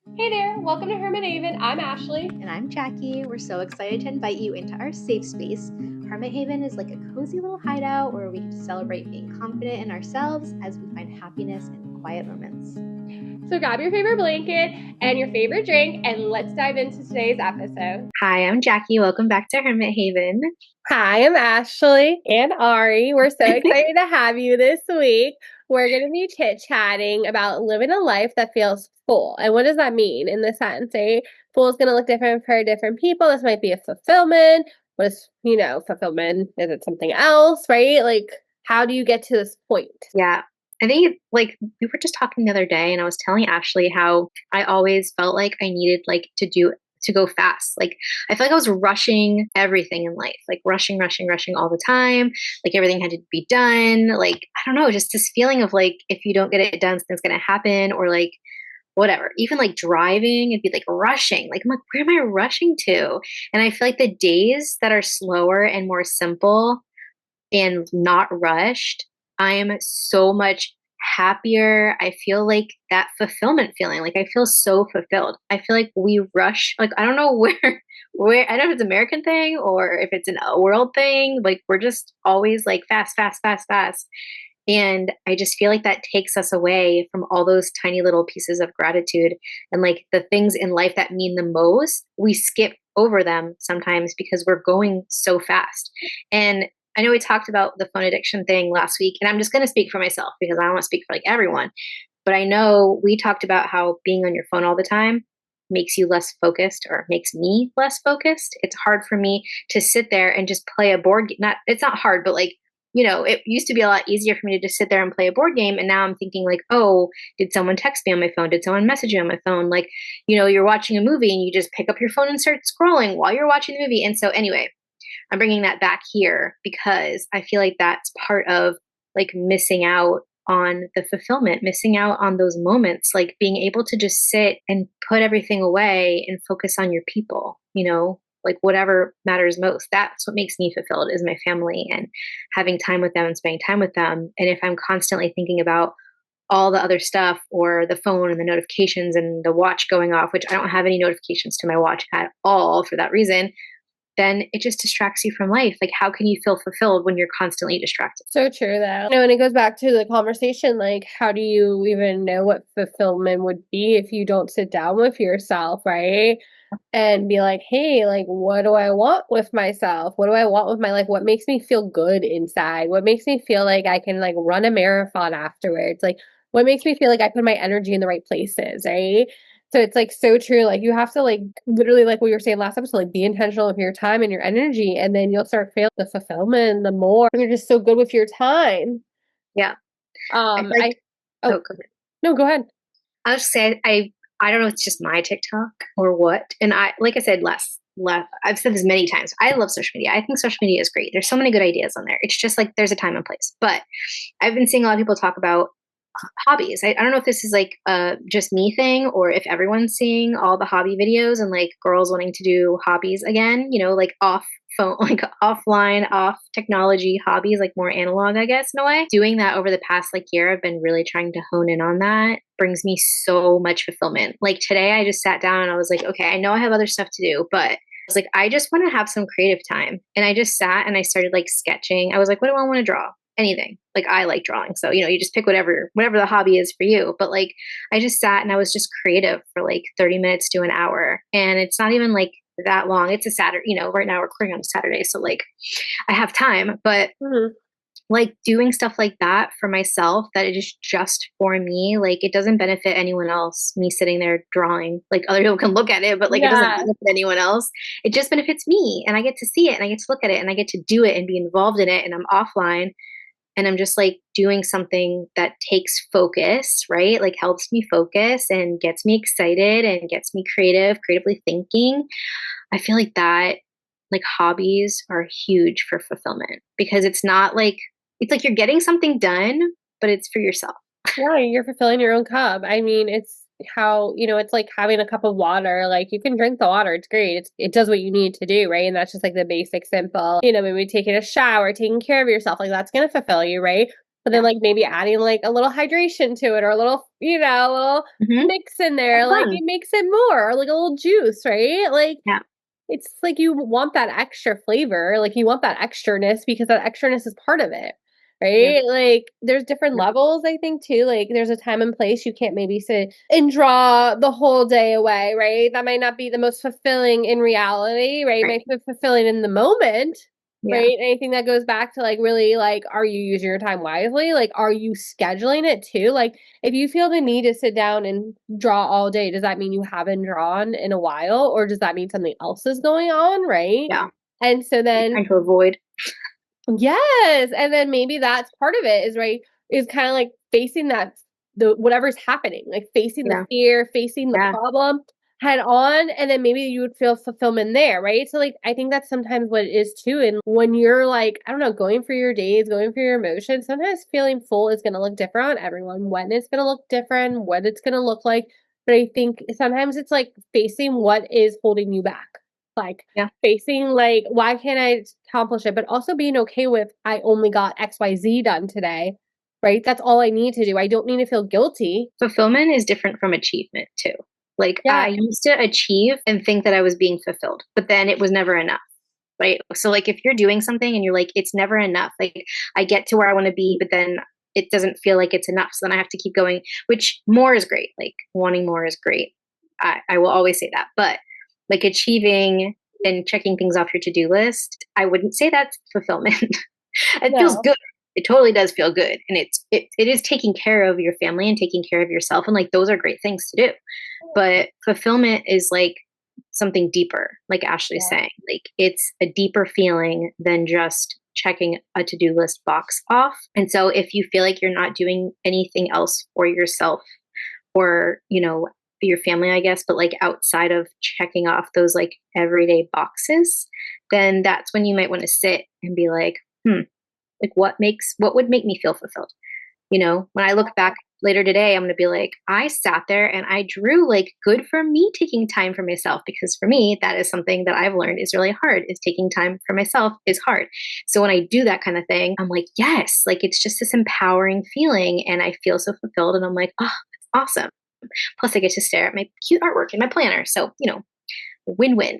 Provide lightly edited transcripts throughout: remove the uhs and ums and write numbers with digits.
Hey there, welcome to Hermit Haven. I'm Ashley. And I'm Jackie. We're so excited to invite you into our safe space. Hermit Haven is like a cozy little hideout where we get to celebrate being confident in ourselves as we find happiness in quiet moments. So grab your favorite blanket and your favorite drink, and let's dive into today's episode. Hi, I'm Jackie. Welcome back to Hermit Haven. Hi, I'm Ashley and Ari. We're so excited to have you this week. We're going to be chit-chatting about living a life that feels full. And what does that mean in this sentence? Full is going to look different for different people. This might be a fulfillment. What is, fulfillment? Is it something else, right? Like, how do you get to this point? Yeah. I think we were just talking the other day and I was telling Ashley how I always felt like I needed to go fast. Like I feel like I was rushing everything in life, like rushing all the time. Like everything had to be done. Like, I don't know, just this feeling of like, if you don't get it done, something's going to happen or like, whatever. Even like driving, it'd be like rushing. Like, I'm like, where am I rushing to? And I feel like the days that are slower and more simple and not rushed, I am so much happier. I feel like that fulfillment feeling. Like I feel so fulfilled. I feel like we rush. Like I don't know where I don't know if it's an American thing or if it's a world thing. Like we're just always like fast, fast, fast, fast. And I just feel like that takes us away from all those tiny little pieces of gratitude and like the things in life that mean the most. We skip over them sometimes because we're going so fast. And I know we talked about the phone addiction thing last week, and I'm just going to speak for myself because I don't want to speak for like everyone. But I know we talked about how being on your phone all the time makes you less focused or makes me less focused. It's hard for me to sit there and just play a board game. Not, it's not hard, but like, it used to be a lot easier for me to just sit there and play a board game. And now I'm thinking like, oh, did someone text me on my phone? Did someone message me on my phone? Like, you're watching a movie and you just pick up your phone and start scrolling while you're watching the movie. And so anyway, I'm bringing that back here because I feel like that's part of like missing out on the fulfillment, missing out on those moments, like being able to just sit and put everything away and focus on your people, like whatever matters most. That's what makes me fulfilled is my family and having time with them and spending time with them. And if I'm constantly thinking about all the other stuff or the phone and the notifications and the watch going off, which I don't have any notifications to my watch at all for that reason, then it just distracts you from life. Like, how can you feel fulfilled when you're constantly distracted? So true, though. And it goes back to the conversation, like, how do you even know what fulfillment would be if you don't sit down with yourself, right? And be like, hey, like, what do I want with myself? What do I want with my life? What makes me feel good inside? What makes me feel like I can, like, run a marathon afterwards? Like, what makes me feel like I put my energy in the right places, right? So it's like so true. Like you have to like literally like what you were saying last episode, like be intentional with your time and your energy, and then you'll start feeling the fulfillment the more. You're just so good with your time. Yeah. I feel I like, oh go ahead. no, go ahead. I'll just say, I don't know if it's just my TikTok or what. And like I said, I've said this many times. I love social media. I think social media is great. There's so many good ideas on there. It's just like there's a time and place. But I've been seeing a lot of people talk about hobbies. I don't know if this is like just me thing or if everyone's seeing all the hobby videos and like girls wanting to do hobbies again, like off phone, like offline, off technology hobbies, like more analog, I guess, in a way. Doing that over the past like year, I've been really trying to hone in on that. Brings me so much fulfillment. Like today, I just sat down and I was like, okay, I know I have other stuff to do, but I was like, I just want to have some creative time. And I just sat and I started like sketching. I was like, what do I want to draw? Anything. Like I like drawing. So, you just pick whatever the hobby is for you. But like I just sat and I was just creative for like 30 minutes to an hour. And it's not even like that long. It's a Saturday, right now we're recording on a Saturday. So like I have time, but like doing stuff like that for myself that it is just for me, like it doesn't benefit anyone else, me sitting there drawing. Like other people can look at it, but like it doesn't benefit anyone else. It just benefits me and I get to see it and I get to look at it and I get to do it and be involved in it and I'm offline and I'm just like doing something that takes focus, right? Like helps me focus and gets me excited and gets me creatively thinking. I feel like that, like hobbies are huge for fulfillment because it's like you're getting something done, but it's for yourself. Yeah, you're fulfilling your own cup. I mean, it's how, it's like having a cup of water. Like you can drink the water. It's great. It does what you need to do, right? And that's just like the basic simple, maybe taking a shower, taking care of yourself. Like that's going to fulfill you, right? but then Yeah. like maybe adding like a little hydration to it or a little, a little Hmm. mix in there, Have like fun. it makes it more, or like a little juice, right? Like Yeah. it's like you want that extra flavor, like you want that extraness because that extraness is part of it, Yeah. right? Like there's different Yeah. levels, I think too. Like there's a time and place you can't maybe sit and draw the whole day away, right? That might not be the most fulfilling in reality, right? It Right. might be fulfilling in the moment, Yeah. right? Anything that goes back to like really like, are you using your time wisely? Like, are you scheduling it too? Like, if you feel the need to sit down and draw all day, does that mean you haven't drawn in a while, or does that mean something else is going on, right? Yeah. And so then Trying to avoid. yes, and then maybe that's part of it is right is kind of like facing that the whatever's happening, like facing the Yeah. fear, facing the Yeah. problem head on, and then maybe you would feel fulfillment there, right? So like I think that's sometimes what it is too. And when you're like, I don't know, going for your days, going for your emotions, sometimes feeling full is gonna look different on everyone, when it's gonna look different, what it's gonna look like. But I think sometimes it's like facing what is holding you back. Like Yeah. facing like why can't I accomplish it, but also being okay with I only got XYZ done today, right? That's all I need to do. I don't need to feel guilty. Fulfillment is different from achievement too. Like Yeah. I used to achieve and think that I was being fulfilled, but then it was never enough. Right. So like if you're doing something and you're like, it's never enough. Like I get to where I want to be, but then it doesn't feel like it's enough. So then I have to keep going, which more is great. Like wanting more is great. I will always say that. But like achieving and checking things off your to-do list, I wouldn't say that's fulfillment. It feels No. good. It totally does feel good. And it is taking care of your family and taking care of yourself. And like those are great things to do. But fulfillment is like something deeper, like Ashley's Yeah. saying. Like it's a deeper feeling than just checking a to-do list box off. And so if you feel like you're not doing anything else for yourself or, your family, I guess, but like outside of checking off those like everyday boxes, then that's when you might want to sit and be like, like what would make me feel fulfilled? When I look back later today, I'm going to be like, I sat there and I drew, like, good for me taking time for myself. Because for me, that is something that I've learned is really hard, is taking time for myself is hard. So when I do that kind of thing, I'm like, yes, like it's just this empowering feeling. And I feel so fulfilled. And I'm like, oh, that's awesome. Plus, I get to stare at my cute artwork in my planner. So, win win.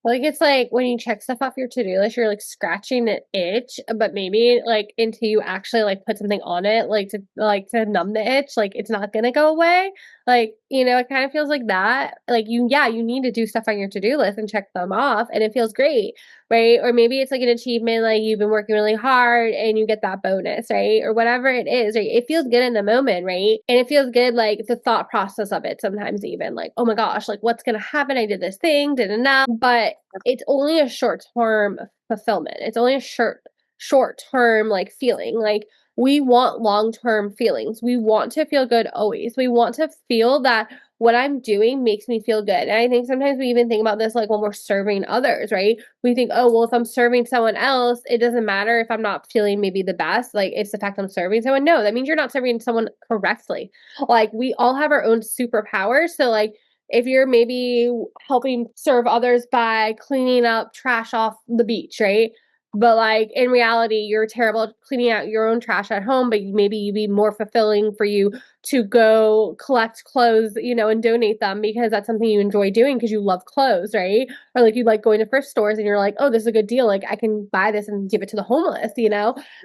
Like it's like when you check stuff off your to-do list, you're like scratching an itch, but maybe like until you actually like put something on it, like to numb the itch, like it's not gonna go away. Like, it kind of feels like that. Like you need to do stuff on your to-do list and check them off, and it feels great, right? Or maybe it's like an achievement, like you've been working really hard and you get that bonus, right? Or whatever it is, right? It feels good in the moment, right? And it feels good, like the thought process of it sometimes even like, oh my gosh, like what's gonna happen? I did this thing, did enough, but it's only a short term fulfillment. It's only a short term like feeling. Like we want long term feelings. We want to feel good always. We want to feel that what I'm doing makes me feel good. And I think sometimes we even think about this like when we're serving others, right? We think, oh, well, if I'm serving someone else, it doesn't matter if I'm not feeling maybe the best. Like it's the fact I'm serving someone. No, that means you're not serving someone correctly. Like we all have our own superpowers. So like if you're maybe helping serve others by cleaning up trash off the beach, right? But like in reality, you're terrible at cleaning out your own trash at home, but maybe you'd be more fulfilling for you to go collect clothes, and donate them because that's something you enjoy doing because you love clothes, right? Or like you like going to thrift stores and you're like, oh, this is a good deal. Like I can buy this and give it to the homeless.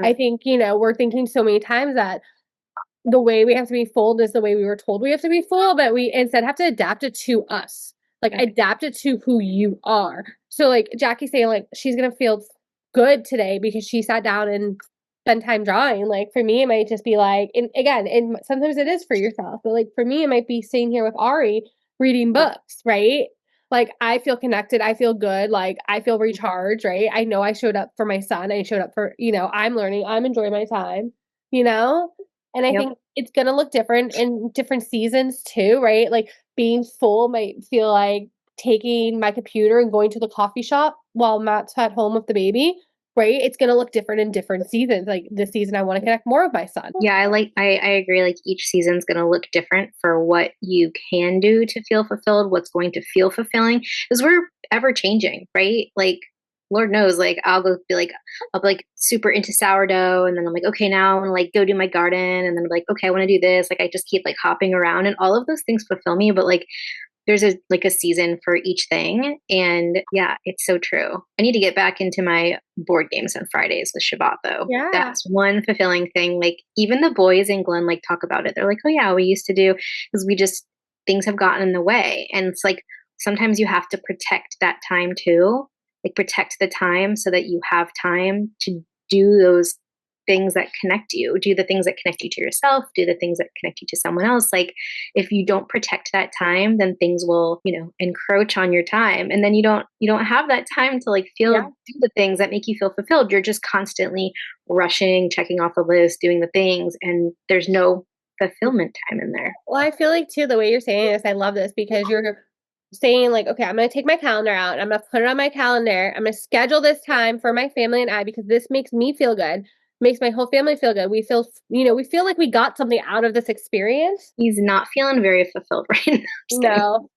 I think, we're thinking so many times that the way we have to be full is the way we were told we have to be full, but we instead have to adapt it to us. Like Yeah. adapt it to who you are. So like Jackie's saying like she's gonna feel good today because she sat down and spent time drawing. Like for me, it might just be like, and again, and sometimes it is for yourself, but like for me, it might be sitting here with Ari reading books, right? Like I feel connected, I feel good, like I feel recharged, right? I know I showed up for my son, I showed up for, I'm learning, I'm enjoying my time, you know? And I Yep. think it's gonna look different in different seasons too, right? Like being full might feel like taking my computer and going to the coffee shop while Matt's at home with the baby, right? It's gonna look different in different seasons. Like this season, I want to connect more with my son. Yeah, I agree. Like each season's going to look different for what you can do to feel fulfilled, what's going to feel fulfilling, because we're ever changing, right? Like Lord knows, like I'll be like super into sourdough, and then I'm like, okay, now I want to like go do my garden, and then I'm like, okay, I want to do this. Like I just keep like hopping around, and all of those things fulfill me. But like there's a like a season for each thing, and yeah, it's so true. I need to get back into my board games on Fridays with Shabbat though. Yeah. That's one fulfilling thing. Like even the boys in Glen like talk about it. They're like, oh yeah, we used to do because we just things have gotten in the way, and it's like sometimes you have to protect that time too, like protect the time so that you have time to do those things that connect you, do the things that connect you to yourself, do the things that connect you to someone else. Like if you don't protect that time, then things will, encroach on your time, and then you don't have that time to like feel Yeah. do the things that make you feel fulfilled. You're just constantly rushing, checking off the list, doing the things, and there's no fulfillment time in there. Well, I feel like too, the way you're saying this, I love this because you're saying like, okay, I'm going to take my calendar out and I'm going to put it on my calendar. I'm going to schedule this time for my family and I because this makes me feel good, makes my whole family feel good. We feel, we feel like we got something out of this experience. He's not feeling very fulfilled right now. Just kidding. No,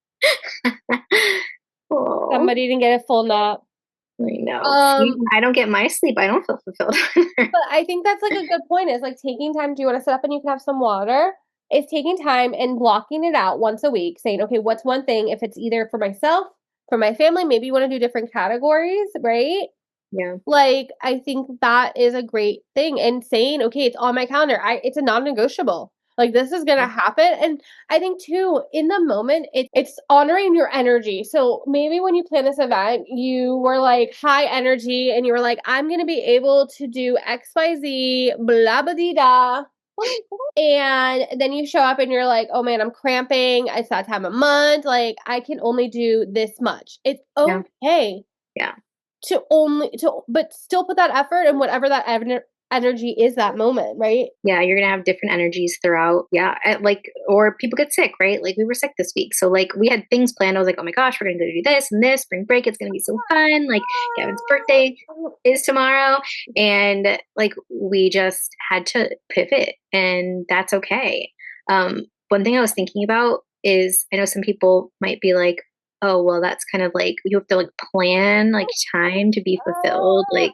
Oh, somebody didn't get a full nap. I know. See, Um, I don't get my sleep. I don't feel fulfilled. but I think that's like a good point is like taking time. Do you want to sit up and you can have some water? Is taking time and blocking it out once a week, saying, okay, what's one thing? If it's either for myself, for my family, maybe you want to do different categories, right? Yeah. Like, I think that is a great thing. And saying, okay, it's on my calendar. It's a non-negotiable. Like this is gonna happen. And I think too, in the moment, it's honoring your energy. So maybe when you plan this event, you were like high energy and you were like, I'm gonna be able to do XYZ, blah blah dee da. And then you show up and you're like, oh man, I'm cramping. It's that time of month. Like I can only do this much. It's Yeah. okay Yeah. but still put that effort in whatever that energy is that moment, right? Yeah, you're gonna have different energies throughout. Yeah, like or people get sick, right? Like we were sick this week, so like we had things planned. I was like, oh my gosh, we're gonna go do this and this spring break. It's gonna be so fun. Like Gavin's birthday is tomorrow, and like we just had to pivot, and that's okay. One thing I was thinking about is I know some people might be like, oh well, that's kind of like you have to like plan like time to be fulfilled. Like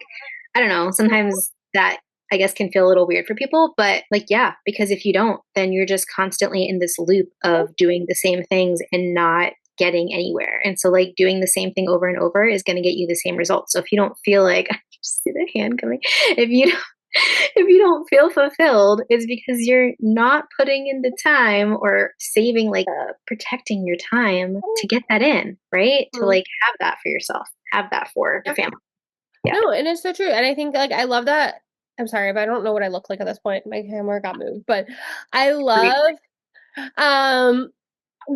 I don't know, sometimes that I guess can feel a little weird for people, but like, yeah, because if you don't, then you're just constantly in this loop of doing the same things and not getting anywhere. And so, like, doing the same thing over and over is going to get you the same results. So, if you don't feel like, I just see the hand coming, if you don't, if you don't feel fulfilled, it's because you're not putting in the time or saving, like, protecting your time to get that in, right? To Mhm. like have that for yourself, have that for your Yeah. family. Yeah. No, and it's so true. And I think like I love that. I'm sorry, but I don't know what I look like at this point. My camera got moved, but I love um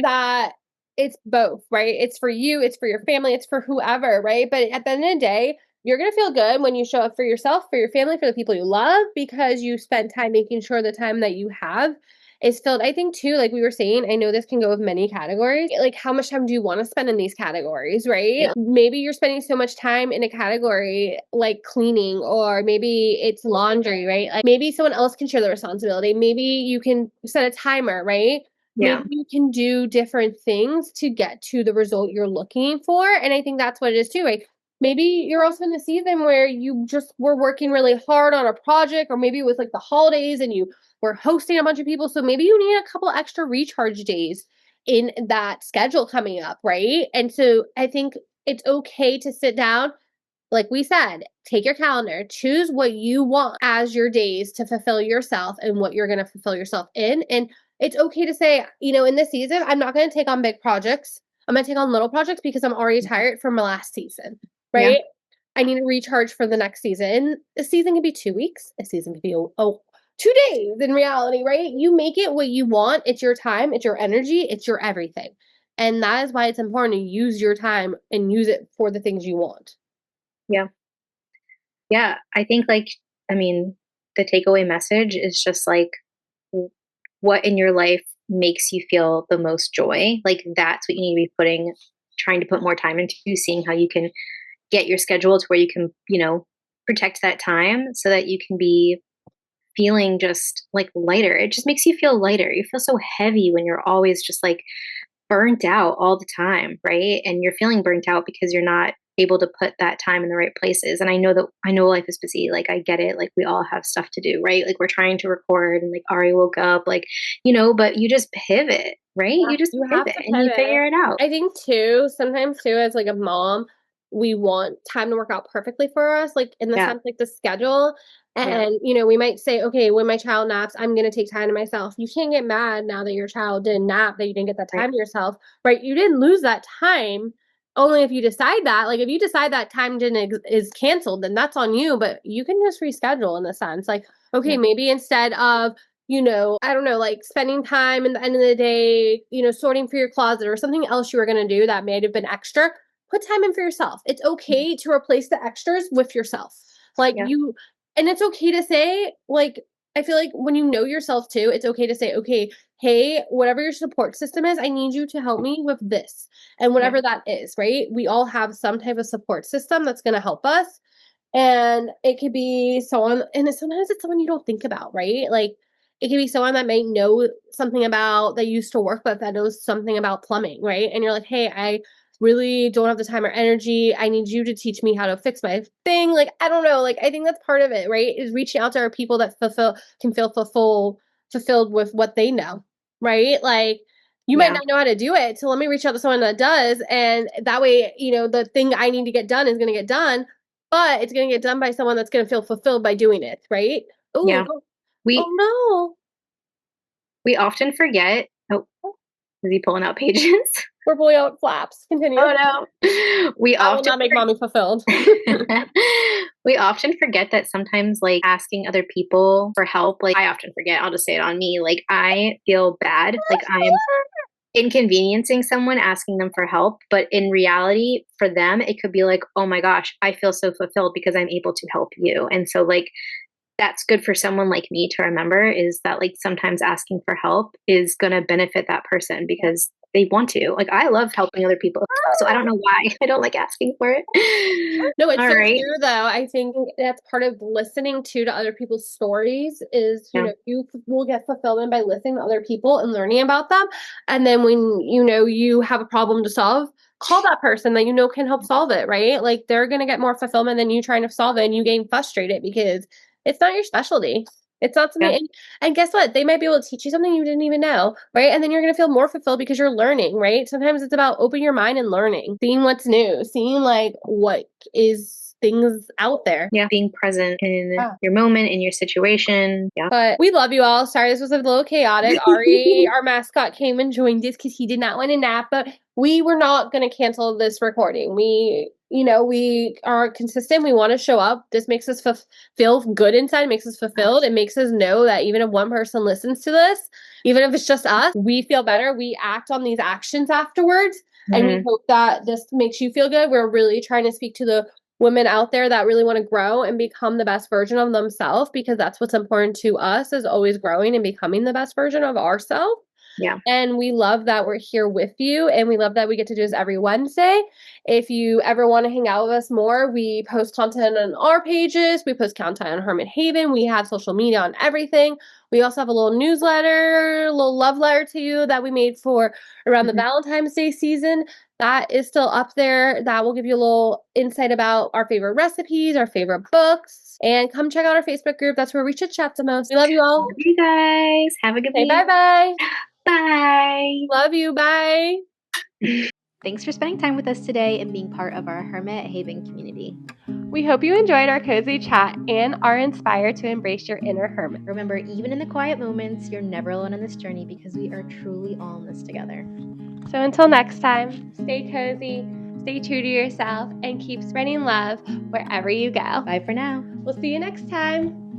that it's both, right? It's for you, it's for your family, it's for whoever, right? But at the end of the day, you're going to feel good when you show up for yourself, for your family, for the people you love, because you spent time making sure the time that you have is filled. I think too, like we were saying, I know this can go with many categories. Like, how much time do you want to spend in these categories, right? Yeah. Maybe you're spending so much time in a category like cleaning, or maybe it's laundry, right? Like, maybe someone else can share the responsibility. Maybe you can set a timer, right? Yeah. Maybe you can do different things to get to the result you're looking for. And I think that's what it is too, right? Maybe you're also in the season where you just were working really hard on a project, or maybe it was like the holidays and you were hosting a bunch of people. So maybe you need a couple extra recharge days in that schedule coming up, right? And so I think it's okay to sit down, like we said, take your calendar, choose what you want as your days to fulfill yourself and what you're going to fulfill yourself in. And it's okay to say, in this season, I'm not going to take on big projects. I'm going to take on little projects because I'm already tired from my last season, Yeah. right? I need to recharge for the next season. A season could be 2 weeks. A season could be 2 days in reality, right? You make it what you want. It's your time, it's your energy, it's your everything. And that is why it's important to use your time and use it for the things you want. Yeah. Yeah, I think like I mean, the takeaway message is just like what in your life makes you feel the most joy. Like that's what you need to be trying to put more time into, seeing how you can get your schedule to where you can, protect that time so that you can be feeling just like lighter. It just makes you feel lighter. You feel so heavy when you're always just like burnt out all the time, right? And you're feeling burnt out because you're not able to put that time in the right places. And I know life is busy. Like I get it. Like we all have stuff to do, right? Like we're trying to record and like Ari woke up, like, but you just pivot, right? Yeah, You just you have pivot to and you pivot. figure it out. I think too, sometimes too, as like a mom, we want time to work out perfectly for us, like in the Yeah. sense like the schedule. Yeah. And we might say, okay, when my child naps, I'm gonna take time to myself. You can't get mad now that your child didn't nap, that you didn't get that Right. time to yourself, right? You didn't lose that time. Only if you decide that, like if you decide that time didn't is canceled, then that's on you. But you can just reschedule in the sense, like, okay, Yeah. maybe instead of I don't know, like spending time in the end of the day, sorting for your closet or something else you were going to do that may have been extra, put time in for yourself. It's okay to replace the extras with yourself. Like Yeah. and it's okay to say, like, I feel like when you know yourself too, it's okay to say, okay, hey, whatever your support system is, I need you to help me with this. And Yeah. whatever that is, right? We all have some type of support system that's going to help us. And it could be someone, and sometimes it's someone you don't think about, right? Like it could be someone that may know something about that used to work with that knows something about plumbing, right? And you're like, hey, I really don't have the time or energy. I need you to teach me how to fix my thing. Like, I don't know. Like, I think that's part of it, right? Is reaching out to our people that can feel fulfilled with what they know, right? Like, you might Yeah. not know how to do it. So let me reach out to someone that does. And that way, the thing I need to get done is going to get done, but it's going to get done by someone that's going to feel fulfilled by doing it, right? Oh, Yeah. don't, We oh we often forget. Oh, no. is he pulling out pages? We're pulling out flaps. Continue. Oh no. We That will often not make mommy fulfilled. we often forget that sometimes like asking other people for help, like I often forget, I'll just say it on me. Like I feel bad, like I'm inconveniencing someone asking them for help, but in reality for them it could be like, "Oh my gosh, I feel so fulfilled because I'm able to help you." And so like that's good for someone like me to remember is that like sometimes asking for help is going to benefit that person because they want to. Like I love helping other people. So I don't know why I don't like asking for it. No, it's All so right. true though. I think that's part of listening to other people's stories is, Yeah. you will get fulfillment by listening to other people and learning about them. And then when you have a problem to solve, call that person that can help solve it, right? Like they're gonna get more fulfillment than you trying to solve it and you getting frustrated because it's not your specialty. It's not something Yeah. and guess what? They might be able to teach you something you didn't even know, right? And then you're gonna feel more fulfilled because you're learning, right? Sometimes it's about opening your mind and learning, seeing what's new, seeing like what is things out there. Yeah. Being present in Yeah. your moment, in your situation. Yeah. But we love you all. Sorry, this was a little chaotic. Ari, our mascot, came and joined us because he did not want to nap, but we were not going to cancel this recording. We are consistent. We want to show up. This makes us feel good inside, makes us fulfilled. It makes us know that even if one person listens to this, even if it's just us, we feel better. We act on these actions afterwards. And we Hmm. hope that this makes you feel good. We're really trying to speak to the women out there that really want to grow and become the best version of themselves because that's what's important to us is always growing and becoming the best version of ourselves. Yeah. And we love that we're here with you. And we love that we get to do this every Wednesday. If you ever want to hang out with us more, we post content on our pages. We post content on Hermit Haven. We have social media on everything. We also have a little newsletter, a little love letter to you that we made for around the Hmm. Valentine's Day season. That is still up there. That will give you a little insight about our favorite recipes, our favorite books. And come check out our Facebook group. That's where we should chat the most. We love you all. Love you guys. Have a good Say bye week. bye. Bye. Love you. Bye. Thanks for spending time with us today and being part of our Hermit Haven community. We hope you enjoyed our cozy chat and are inspired to embrace your inner hermit. Remember, even in the quiet moments, you're never alone on this journey because we are truly all in this together. So until next time, stay cozy, stay true to yourself, and keep spreading love wherever you go. Bye for now. We'll see you next time.